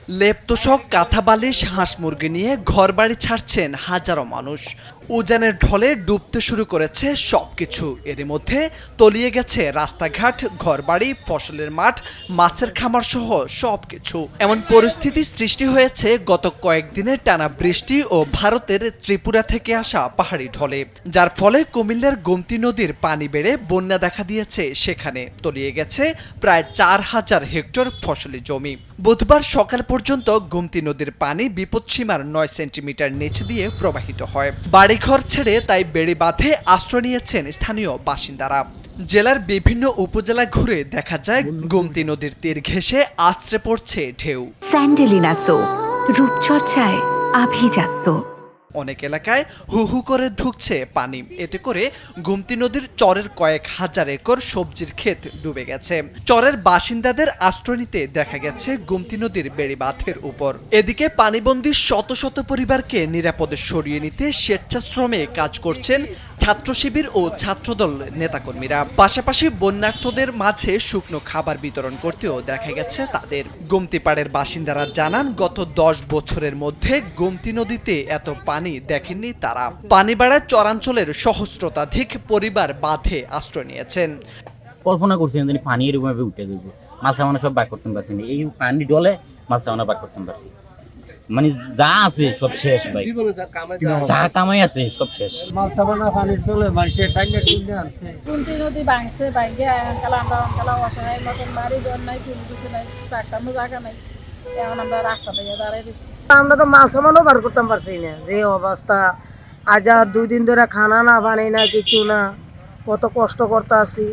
লেপতোষক, কাঁথা বালিশ, হাঁস মুরগি নিয়ে ঘরবাড়ি ছাড়ছেন হাজারো মানুষ। উজানের ঢলে ডুবতে শুরু করেছে সবকিছু। এরই মধ্যে তলিয়ে গেছে রাস্তাঘাট, ঘরবাড়ি, ফসলের মাঠ, মাছের খামার সহ সবকিছু। এমন পরিস্থিতি সৃষ্টি হয়েছে গত কয়েকদিনের টানা বৃষ্টি ও ভারতের ত্রিপুরা থেকে আসা পাহাড়ি ঢলে, যার ফলে কুমিল্লার গোমতী নদীর পানি বেড়ে বন্যা দেখা দিয়েছে। সেখানে তলিয়ে গেছে প্রায় ৪,০০০ হেক্টর ফসলি জমি। বুধবার সকাল পর্যন্ত গোমতী নদীর পানি বিপদসীমার ৯ সেন্টিমিটার নিচে দিয়ে প্রবাহিত হয়। বাড়িঘর ছেড়ে তাই বেড়ি বাঁধে আশ্রয় নিয়েছেন স্থানীয় বাসিন্দারা। জেলার বিভিন্ন উপজেলা ঘুরে দেখা যায় গোমতী নদীর তীর ঘেঁষে আছড়ে পড়ছে ঢেউ। স্যান্ডেলিনা সো, রূপচর্চায় আভিজাত্য। অনেক এলাকায় হু হু করে ঢুকছে পানি। এতে করে গোমতী নদীর চরের কয়েক হাজার একর সবজির ক্ষেত ডুবে গেছে। চরের বাসিন্দাদের আশ্রয় নিতে দেখা গেছে গোমতী নদীর বেড়িবাঁধের উপর। এদিকে পানিবন্দী শত শত পরিবারকে নিরাপদে সরিয়ে নিতে স্বেচ্ছাশ্রমে কাজ করছেন ছাত্র শিবির ও ছাত্রদল নেতাকর্মীরা। পাশাপাশি বন্যার্তদের মাঝে শুকনো খাবার বিতরণ করতেও দেখা গেছে তাদের। গোমতী পাড়ের বাসিন্দারা জানান, গত ১০ বছরের মধ্যে গোমতী নদীতে এত পানি দেখেননি তারা। পানি বাড়ায় চরাঞ্চলের সহস্রতাধিক পরিবার বাঁধে আশ্রয় নিয়েছেন। কল্পনা করছেন যে পানি এরকম ভাবে উঠে যাবে, মাছ আমরা সব বার করতে পারছি না। এই পানি ডলে মাছ আমরা বার করতে পারছি, মানে যা আছে সব শেষ ভাই, যা কামাই আছে সব শেষ। মাছ সাবানা পানির তলে মানুষের টাইনা কিনে আনছে। গোমতী নদী ভাঙছে, ভাঙে আমরা অঙ্কালা অসহায় মতন বাড়ি ঘর নাই, ফুল কিছু নাই, একটা জায়গা নাই। এখন আমরা রাস্তা দিয়ে দাঁড়াই দিচ্ছি। আমরা তো মাছ সাবানও বার করতে পারছি না, যে অবস্থা। আজ আর 2 দিন ধরে খানা না, পানি না, কিছু না, কত কষ্ট করতে আছি।